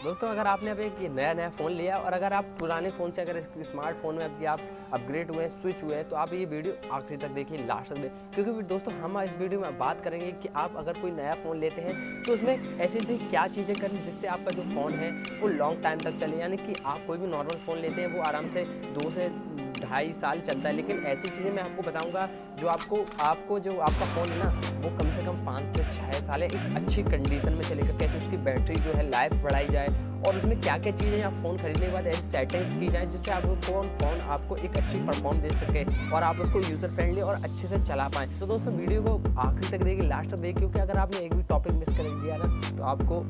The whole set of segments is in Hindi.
दोस्तों अगर आपने अभी एक नया फ़ोन लिया और अगर आप पुराने फ़ोन से अगर स्मार्टफ़ोन में अभी आप अपग्रेड हुए हैं, स्विच हुए हैं, तो आप ये वीडियो आखिरी तक देखिए, लास्ट तक देखिए, क्योंकि दोस्तों हम इस वीडियो में बात करेंगे कि आप अगर कोई नया फ़ोन लेते हैं तो उसमें ऐसी क्या चीज़ें करें जिससे आपका जो फ़ोन है वो लॉन्ग टाइम तक चले। यानी कि आप कोई भी नॉर्मल फ़ोन लेते हैं वो आराम से 2 से ढाई साल चलता है, लेकिन ऐसी चीज़ें मैं आपको बताऊंगा जो आपको जो आपका फ़ोन है ना वो कम से कम 5 से 6 साल एक अच्छी कंडीशन में चलेगा। कैसे उसकी बैटरी जो है लाइफ बढ़ाई जाए और उसमें क्या क्या चीज़ें आप फ़ोन खरीदने के बाद ऐसी सेटिंग्स की जाए जिससे आप वो फ़ोन आपको एक अच्छी परफॉर्म दे सके और आप उसको यूज़र फ्रेंडली और अच्छे से चला पाएँ। तो दोस्तों वीडियो को आखिरी तक देखिए, लास्ट तक देखिए, क्योंकि अगर आपने एक भी टॉपिक मिस कर दिया ना तो आपको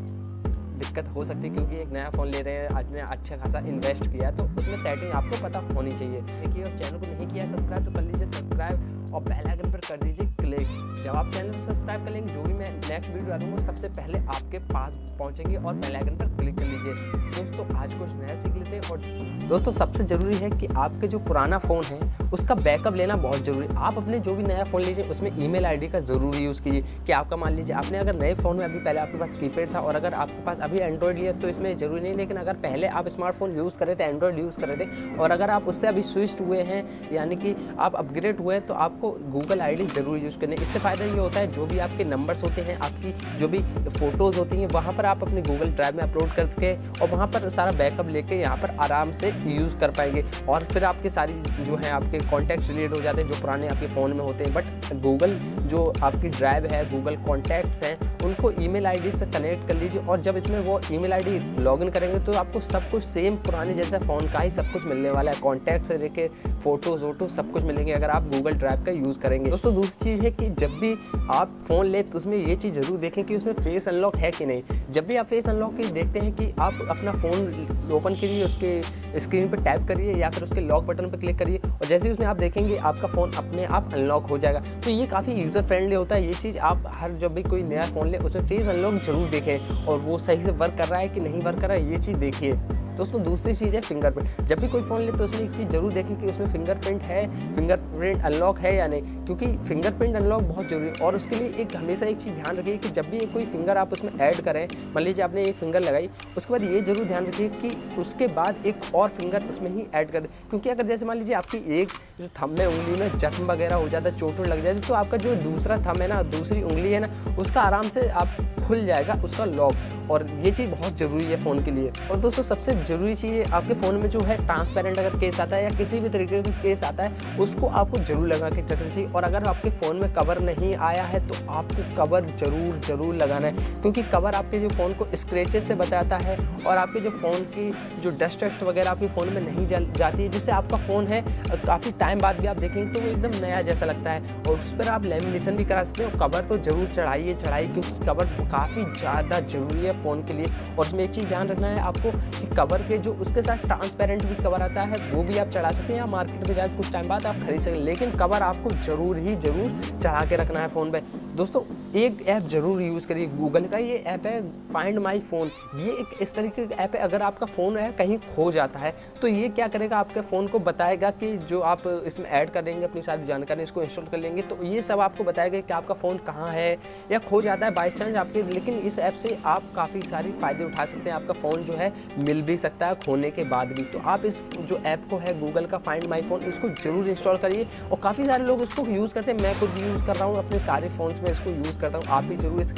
दिक्कत हो सकती है, क्योंकि एक नया फ़ोन ले रहे हैं, आपने अच्छा खासा इन्वेस्ट किया है तो उसमें सेटिंग आपको पता होनी चाहिए। देखिए, और चैनल को नहीं किया सब्सक्राइब तो कर लीजिए सब्सक्राइब और बेल आइकन पर कर दीजिए क्लिक। जब आप चैनल सब्सक्राइब कर लेंगे जो भी मैं नेक्स्ट वीडियो डालूंगा सबसे पहले आपके पास पहुंचेंगे और बेल आइकन पर क्लिक कर लीजिए। दोस्तों आज कुछ नया सीख लेते हैं। और दोस्तों सबसे ज़रूरी है कि आपके जो पुराना फ़ोन है उसका बैकअप लेना बहुत ज़रूरी है। आप अपने जो भी नया फ़ोन लीजिए उसमें ईमेल आईडी का ज़रूर यूज़ कीजिए कि आपका मान लीजिए आपने अगर नए फ़ोन में अभी पहले आपके पास कीपैड था और अगर आपके पास अभी एंड्रॉइड लिया तो इसमें ज़रूरी नहीं, लेकिन अगर पहले आप स्मार्टफोन यूज़ कर रहे थे, एंड्रॉइड यूज़ कर रहे थे और अगर आप उससे अभी स्विच हुए हैं यानी कि आप अपग्रेड हुए हैं तो आपको गूगल आईडी ज़रूर यूज़ करनी है। इससे फ़ायदा ये होता है जो भी आपके नंबर्स होते हैं, आपकी जो भी फ़ोटोज़ होती हैं वहाँ पर आप अपने गूगल ड्राइव में अपलोड करके और वहाँ पर सारा बैकअप लेके यहाँ पर आराम से यूज़ कर पाएंगे और फिर आपकी सारी जो है आपके कॉन्टैक्ट रिलेट हो जाते हैं जो पुराने आपके फ़ोन में होते हैं। बट गूगल जो आपकी ड्राइव है, गूगल कॉन्टैक्ट्स हैं, उनको ईमेल आईडी से कनेक्ट कर लीजिए और जब इसमें वो ईमेल आईडी लॉगिन करेंगे तो आपको सब कुछ सेम पुराने जैसा फ़ोन का ही सब कुछ मिलने वाला है। कॉन्टैक्ट से लेके फ़ोटोज़ वोटो सब कुछ मिलेंगे अगर आप गूगल ड्राइव का यूज़ करेंगे। दोस्तों दूसरी चीज़ है कि जब भी आप फ़ोन लें तो उसमें ये चीज़ ज़रूर देखें कि उसमें फेस अनलॉक है कि नहीं। जब भी आप फेस अनलॉक की देखते हैं कि आप अपना फ़ोन ओपन करिए, उसके स्क्रीन पर टैप करिए या फिर उसके लॉक बटन पर क्लिक करिए और जैसे ही उसमें आप देखेंगे आपका फ़ोन अपने आप अनलॉक हो जाएगा। तो ये काफ़ी यूज़र फ्रेंडली होता है। ये चीज़ आप हर जब भी कोई नया फ़ोन ले उसमें फेस अनलॉक ज़रूर देखें और वो सही से वर्क कर रहा है कि नहीं वर्क कर रहा है, ये चीज़ देखिए। दोस्तों दूसरी चीज़ है फिंगरप्रिंट। जब भी कोई फ़ोन ले तो उसमें एक चीज़ ज़रूर देखें कि उसमें फिंगरप्रिंट है, फिंगरप्रिंट अनलॉक है या नहीं, क्योंकि फिंगरप्रिंट अनलॉक बहुत ज़रूरी है। और उसके लिए एक हमेशा एक चीज़ ध्यान रखिए कि जब भी कोई फिंगर आप उसमें ऐड करें, मान लीजिए आपने एक फिंगर लगाई, उसके बाद ये ज़रूर ध्यान रखिए कि उसके बाद एक और फिंगर उसमें ही ऐड कर दें, क्योंकि अगर जैसे मान लीजिए आपकी एक जो थंब में उंगली में जख्म वगैरह हो जाता है, चोट लग जाती है, तो आपका जो दूसरा थंब है ना, दूसरी उंगली है ना, उसका आराम से आप खुल जाएगा उसका लॉक। और ये चीज़ बहुत ज़रूरी है फ़ोन के लिए। और दोस्तों सबसे ज़रूरी चीज़ आपके फ़ोन में जो है ट्रांसपेरेंट अगर केस आता है या किसी भी तरीके का केस आता है उसको आपको ज़रूर लगा के रखना चाहिए। और अगर आपके फ़ोन में कवर नहीं आया है तो आपको कवर ज़रूर लगाना है, क्योंकि कवर आपके जो फ़ोन को स्क्रैचेस से बचाता है और आपके जो फ़ोन की जो डस्ट वगैरह आपके फ़ोन में नहीं जाती है, जिससे आपका फ़ोन है काफ़ी टाइम बाद भी आप देखेंगे तो वो एकदम नया जैसा लगता है। और उस पर आप लेमिनेशन भी करा सकते हो। कवर तो ज़रूर चढ़ाइए, क्योंकि कवर काफ़ी ज़्यादा ज़रूरी है फ़ोन के लिए। और उसमें एक चीज़ ध्यान रखना है आपको कि कवर के जो उसके साथ ट्रांसपेरेंट भी कवर आता है वो भी आप चढ़ा सकते हैं या मार्केट में जाकर कुछ टाइम बाद आप खरीद सकते हैं, लेकिन कवर आपको ज़रूर चढ़ा के रखना है फ़ोन पे। दोस्तों एक ऐप ज़रूर यूज़ करिए, गूगल का ये ऐप है फाइंड माई फ़ोन। ये एक इस तरीके का ऐप है, अगर आपका फ़ोन है कहीं खो जाता है तो ये क्या करेगा, आपके फ़ोन को बताएगा कि जो आप इसमें ऐड कर देंगे अपनी सारी जानकारी, इसको इंस्टॉल कर लेंगे तो ये सब आपको बताएगा कि आपका फ़ोन कहाँ है या खो जाता है बाई चांस आपके। लेकिन इस ऐप से आप काफ़ी सारी फ़ायदे उठा सकते हैं, आपका फ़ोन जो है मिल भी सकता है खोने के बाद भी। तो आप इस जो ऐप को है गूगल का फाइंड माई फ़ोन, इसको ज़रूर इंस्टॉल करिए। और काफ़ी सारे लोग इसको यूज़ करते हैं, मैं खुद यूज़ कर रहा हूँ, अपने सारे फ़ोन्स में इसको यूज़ करता हूँ। आप भी ज़रूर इस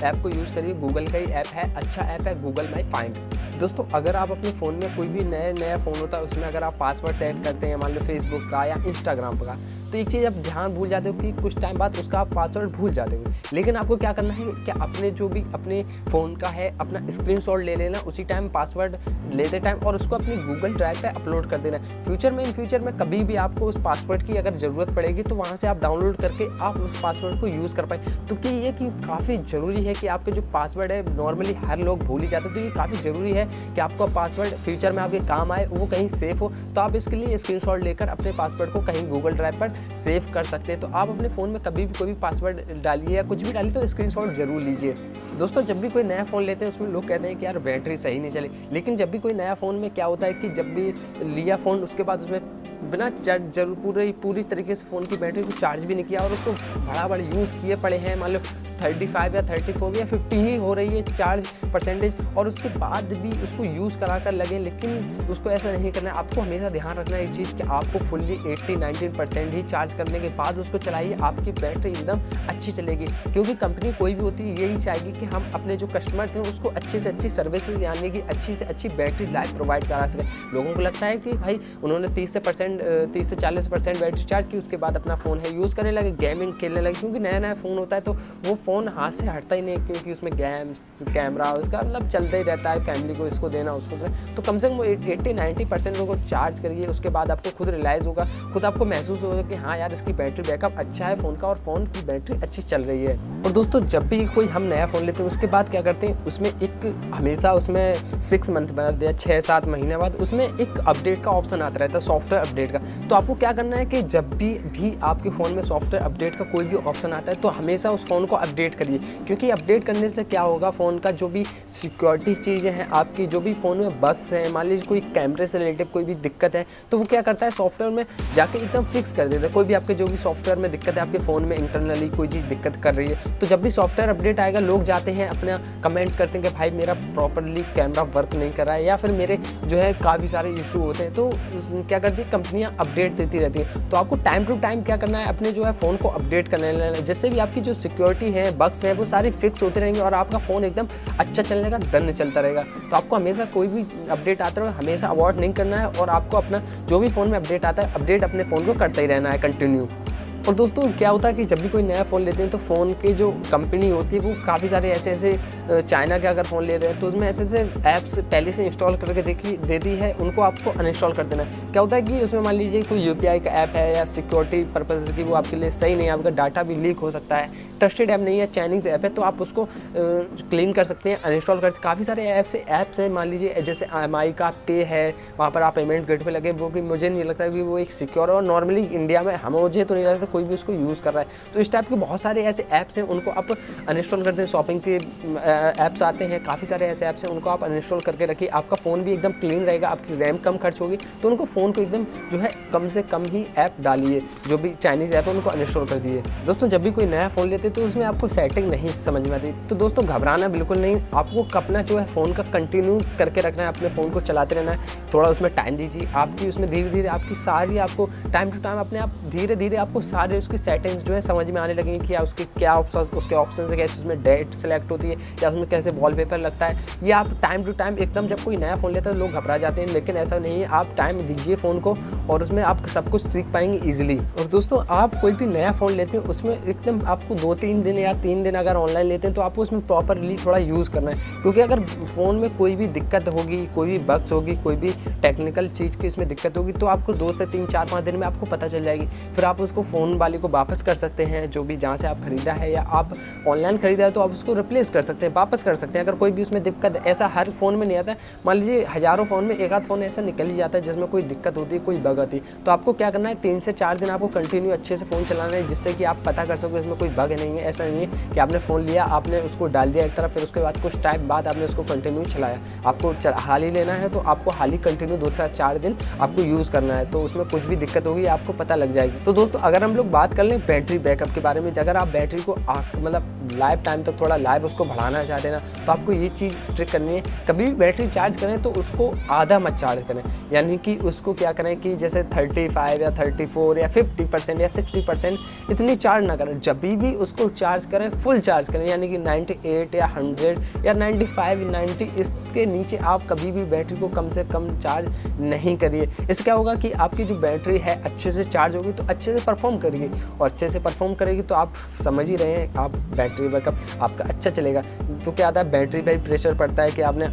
ऐप को यूज़ करिए, गूगल का ही ऐप है, अच्छा ऐप है गूगल माई फाइंड। दोस्तों अगर आप अपने फ़ोन में कोई भी नया फ़ोन होता है उसमें अगर आप पासवर्ड सेट करते हैं, मान लो फेसबुक का या इंस्टाग्राम का, तो एक चीज़ आप ध्यान भूल जाते हो कि कुछ टाइम बाद उसका आप पासवर्ड भूल जाते हो। लेकिन आपको क्या करना है कि अपने जो भी अपने फ़ोन का है अपना स्क्रीनशॉट ले लेना उसी टाइम पासवर्ड लेते टाइम और उसको अपनी गूगल ड्राइव पे अपलोड कर देना। इन फ्यूचर में कभी भी आपको उस पासवर्ड की अगर ज़रूरत पड़ेगी तो वहाँ से आप डाउनलोड करके आप उस पासवर्ड को यूज़ कर पाएँ। तो कि ये कि काफ़ी ज़रूरी है कि आपके जो पासवर्ड है नॉर्मली हर लोग भूल ही जाते हैं, तो ये काफ़ी ज़रूरी है कि आपका पासवर्ड फ्यूचर में आपके काम आए, वो कहीं सेफ़ हो। तो आप इसके लिए स्क्रीनशॉट लेकर अपने पासवर्ड को कहीं गूगल ड्राइव पर सेव कर सकते हैं। तो आप अपने फ़ोन में कभी भी कोई भी पासवर्ड डालिए या कुछ भी डालिए तो स्क्रीनशॉट ज़रूर लीजिए। दोस्तों जब भी कोई नया फ़ोन लेते हैं उसमें लोग कहते हैं कि यार बैटरी सही नहीं चली, लेकिन जब भी कोई नया फ़ोन में क्या होता है कि जब भी लिया फ़ोन उसके बाद उसमें बिना जरूर पूरी तरीके से फ़ोन की बैटरी को चार्ज भी नहीं किया और उसको बड़ा यूज़ किए पड़े हैं, मान लो 35 या 34 या 50 ही हो रही है चार्ज परसेंटेज, और उसके बाद भी उसको यूज़ करा कर लगे, लेकिन उसको ऐसा नहीं करना है। आपको हमेशा ध्यान रखना है एक चीज़ कि आपको फुल्ली 80-90% ही चार्ज करने के बाद उसको चलाइए, आपकी बैटरी एकदम अच्छी चलेगी। क्योंकि कंपनी कोई भी होती है यही चाहेगी कि हम अपने जो कस्टमर्स हैं उसको अच्छे से अच्छी सर्विसेज यानी कि अच्छी से अच्छी बैटरी लाइफ प्रोवाइड करा सकें। लोगों को लगता है कि भाई उन्होंने 30 से 40% बैटरी चार्ज की, उसके बाद अपना फ़ोन है यूज़ करने लगे, गेमिंग खेलने लगे, क्योंकि नया फ़ोन होता है तो वो फ़ोन हाथ से हटता ही नहीं, क्योंकि उसमें गेम्स कैमरा उसका मतलब चलता ही रहता है, फैमिली को इसको देना उसको देना। तो कम से कम 80-90% लोगों को चार्ज करिए, उसके बाद आपको खुद रियलाइज़ होगा, खुद आपको महसूस होगा कि हाँ यार इसकी बैटरी बैकअप अच्छा है फ़ोन का और फ़ोन की बैटरी अच्छी चल रही है। और दोस्तों जब भी कोई हम नया फ़ोन लेते हैं उसके बाद क्या करते हैं, उसमें एक हमेशा उसमें 6 मंथ बाद या 6-7 महीने बाद उसमें एक अपडेट का ऑप्शन आता रहता है, सॉफ्टवेयर अपडेट का। तो आपको क्या करना है कि जब भी आपके फ़ोन में सॉफ्टवेयर अपडेट का कोई भी ऑप्शन आता है तो हमेशा उस फ़ोन को अपडेट करिए, क्योंकि अपडेट करने से क्या होगा, फ़ोन का जो भी सिक्योरिटी चीज़ें हैं, आपकी जो भी फ़ोन में बग्स हैं, मान लीजिए कोई कैमरे से रिलेटेड कोई भी दिक्कत है तो वो क्या करता है सॉफ्टवेयर में जाके एकदम फिक्स कर देता है। कोई भी आपके जो भी सॉफ्टवेयर में दिक्कत है, आपके फ़ोन में इंटरनली कोई चीज़ दिक्कत कर रही है, तो जब भी सॉफ्टवेयर अपडेट आएगा लोग जाते हैं अपना कमेंट्स करते हैं कि भाई मेरा प्रॉपरली कैमरा वर्क नहीं कर रहा है या फिर मेरे जो है काफ़ी सारे इशू होते हैं, तो क्या करती है कंपनियां अपडेट देती रहती हैं। तो आपको टाइम टू टाइम क्या करना है, अपने जो है फ़ोन को अपडेट करने लेना है, जिससे भी आपकी जो सिक्योरिटी है, बग्स हैं, वो सारी फिक्स होते रहेंगे और आपका फ़ोन एकदम अच्छा चलने का दन चलता रहेगा। तो आपको हमेशा कोई भी अपडेट आता है हमेशा अवॉइड नहीं करना है और आपको अपना जो भी फ़ोन में अपडेट आता है अपडेट अपने फ़ोन को करता ही रहना है कंटिन्यू। और दोस्तों क्या होता है कि जब भी कोई नया फ़ोन लेते हैं तो फ़ोन के जो कंपनी होती है वो काफ़ी सारे ऐसे चाइना के अगर फ़ोन ले रहे हैं तो उसमें ऐसे ऐप्स पहले से इंस्टॉल करके देती है, उनको आपको अनइंस्टॉल कर देना है। क्या होता है कि उसमें मान लीजिए कोई UPI का ऐप है या सिक्योरिटी पर्पज़ की वो आपके लिए सही नहीं है, आपका डाटा भी लीक हो सकता है, ट्रस्टेड ऐप नहीं है, चाइनीज़ ऐप है, तो आप उसको क्लीन कर सकते हैं, अनइंस्टॉल कर। काफ़ी सारे ऐप्स हैं, मान लीजिए जैसे MI का पे है, वहाँ पर आप पेमेंट गेटवे लगे, वो भी मुझे नहीं लगता कि वो एक सिक्योर है और नॉर्मली इंडिया में मुझे तो नहीं लगता कोई भी उसको यूज़ कर रहा है। तो इस टाइप के बहुत सारे ऐसे ऐप्स हैं, उनको आप अनइंस्टॉल कर दें। शॉपिंग के ऐप्स आते हैं, काफ़ी सारे ऐसे ऐप्स हैं, उनको आप अनइंस्टॉल करके रखिए, आपका फ़ोन भी एकदम क्लीन रहेगा, आपकी रैम कम खर्च होगी। तो उनको फ़ोन को एकदम जो है कम से कम ही ऐप डालिए, जो भी चाइनीज़ ऐप है उनको अनइंस्टॉल कर दिए। दोस्तों जब भी कोई नया फ़ोन लेते तो उसमें आपको सेटिंग नहीं समझ में आती, तो दोस्तों घबराना बिल्कुल नहीं, आपको अपना जो है फ़ोन का कंटिन्यू करके रखना है, अपने फ़ोन को चलाते रहना है, थोड़ा उसमें टाइम दीजिए, आपकी उसमें धीरे धीरे आपकी सारी आपको टाइम टू टाइम अपने आप धीरे धीरे आपको सारे उसकी सेटिंग्स जो है समझ में आने लगेंगे कि या उसके क्या उसके ऑप्शन है, कैसे उसमें डेट सेलेक्ट होती है या उसमें कैसे वॉलपेपर लगता है। ये आप टाइम टू टाइम एकदम, जब कोई नया फ़ोन लेता है लोग घबरा जाते हैं, लेकिन ऐसा नहीं है, आप टाइम दीजिए फ़ोन को और उसमें आप सब कुछ सीख पाएंगे ईजिली। और दोस्तों आप कोई भी नया फ़ोन लेते हैं उसमें एकदम आपको 2-3 दिन या 3 दिन अगर ऑनलाइन लेते हैं तो आपको उसमें प्रॉपरली थोड़ा यूज़ करना है, क्योंकि अगर फ़ोन में कोई भी दिक्कत होगी, कोई भी बग्स होगी, कोई भी टेक्निकल चीज़ की इसमें दिक्कत होगी तो आपको 2 से 3, 4, 5 दिन में आपको पता चल जाएगी। फिर आप उसको फ़ोन वाले को वापस कर सकते हैं, जो भी जहाँ से आप खरीदा है या आप ऑनलाइन खरीदा है तो आप उसको रिप्लेस कर सकते हैं, वापस कर सकते हैं। अगर कोई भी उसमें दिक्कत, ऐसा हर फ़ोन में नहीं आता है, मान लीजिए हज़ारों फ़ोन में एक आध फ़ोन ऐसा निकल ही जाता है जिसमें कोई दिक्कत होती है, कोई बग आती है, तो आपको क्या करना है 3 से 4 दिन आपको कंटिन्यू अच्छे से फ़ोन चलाना है, जिससे कि आप पता कर सको इसमें कोई बग नहीं है। ऐसा नहीं है कि आपने फ़ोन लिया, आपने उसको डाल दिया एक तरफ, फिर उसके बाद कुछ टाइम बाद आपने उसको कंटिन्यू चलाया। आपको हाल ही लेना है तो आपको हाल ही कंटिन्यू 2 से 4 दिन आपको यूज़ करना है, तो उसमें कुछ भी दिक्कत होगी आपको पता लग जाएगी। तो दोस्तों अगर हम लोग बात कर लें बैटरी बैकअप के बारे में, अगर आप बैटरी को मतलब लाइफ टाइम तक थोड़ा लाइव उसको बढ़ाना चाहते हैं ना, तो आपको ये चीज़ ट्रिक करनी है, कभी भी बैटरी चार्ज करें तो उसको आधा मत चार्ज करें, यानी कि उसको क्या करें कि जैसे 35 या 34 या 50% या 60% इतनी चार्ज ना करें। जब भी उसको चार्ज करें फुल चार्ज करें, यानी कि 98 या 100 या 95, 90 इसके नीचे आप कभी भी बैटरी को कम से कम चार्ज नहीं करिए। इससे क्या होगा कि आपकी जो बैटरी है अच्छे से चार्ज होगी तो अच्छे से परफॉर्म करेगी, और अच्छे से परफॉर्म करेगी तो आप समझ ही रहे हैं आप बैटरी बैकअप आपका अच्छा चलेगा। तो क्या आता है बैटरी पर प्रेशर पड़ता है कि आपने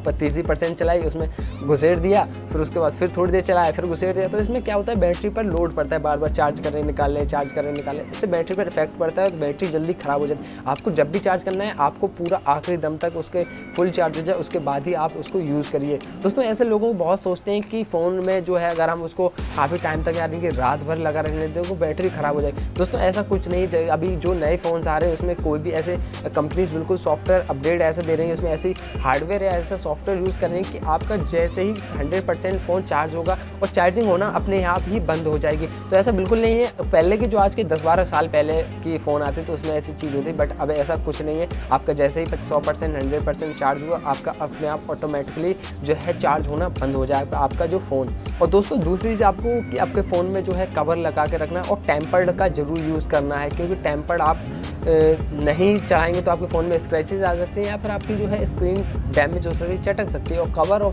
30% चलाई, उसमें घुसेड़ दिया, फिर उसके बाद फिर थोड़ी देर चलाया, फिर घुसेड़ दिया, तो इसमें क्या होता है बैटरी पर लोड पड़ता है, बार बार चार्ज करें निकालें, चार्ज करें निकालें, इससे बैटरी पर इफेक्ट पड़ता है, तो बैटरी जल्दी ख़राब हो जाती है। आपको जब भी चार्ज करना है आपको पूरा आखिरी दम तक उसके फुल चार्ज हो जाए, उसके बाद ही आप उसको यूज़ करिए। दोस्तों ऐसे लोगों को बहुत सोचते हैं कि फ़ोन में जो है अगर हम उसको काफ़ी टाइम तक यानी कि रात भर लगा रहने देते हैं तो बैटरी ख़राब हो जाएगी। दोस्तों ऐसा कुछ नहीं, अभी जो नए फ़ोन्स आ रहे हैं उसमें कोई भी ऐसे कंपनीज बिल्कुल सॉफ्टवेयर अपडेट ऐसे दे रही है, उसमें ऐसी हार्डवेयर या ऐसा सॉफ्टवेयर यूज़ कर रहे हैं कि आपका जैसे ही 100% फ़ोन चार्ज होगा और चार्जिंग होना अपने आप ही बंद हो जाएगी। तो ऐसा बिल्कुल नहीं है। पहले के जो आज के 10-12 साल पहले की फ़ोन आते तो उसमें ऐसी चीज़ होती, बट अब ऐसा कुछ नहीं है। आपका जैसे ही 100% 100% चार्ज हुआ, आपका अपने आप ऑटोमेटिकली जो है चार्ज होना बंद हो जाएगा आपका जो फ़ोन। और दोस्तों दूसरी चीज़ आपको कि आपके फ़ोन में जो है कवर लगा के रखना और टेम्पर्ड का ज़रूर यूज़ करना है, क्योंकि टेम्पर्ड आप नहीं चढ़ाएंगे तो आपके फ़ोन में स्क्रैचेस आ सकते हैं या फिर आपकी जो है स्क्रीन डैमेज हो सकती है, चटक सकती है। और कवर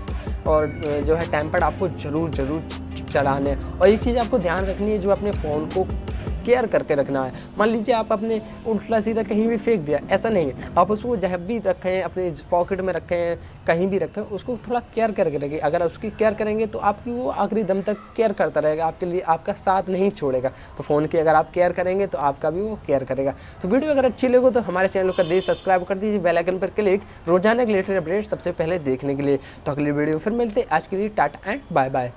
और जो है टेम्पर्ड आपको ज़रूर चढ़ाने हैं। और एक चीज़ आपको ध्यान रखनी है, जो अपने फ़ोन को केयर करके रखना है। मान लीजिए आप अपने उल्टा सीधा कहीं भी फेंक दिया, ऐसा नहीं है। आप उसको जहाँ भी रखें, अपने पॉकेट में रखें, कहीं भी रखें, उसको थोड़ा केयर करके रखें। अगर उसकी केयर करेंगे तो आपकी वो आखिरी दम तक केयर करता रहेगा, आपके लिए आपका साथ नहीं छोड़ेगा। तो फ़ोन की अगर आप केयर करेंगे तो आपका भी वो केयर करेगा। तो वीडियो अगर अच्छी लगे तो हमारे चैनल को कर दीजिए सब्सक्राइब, कर दीजिए बेल आइकन पर क्लिक, रोजाना के लेटेस्ट अपडेट सबसे पहले देखने के लिए। तो अगली वीडियो में फिर मिलते हैं। आज के लिए टाटा एंड बाय बाय।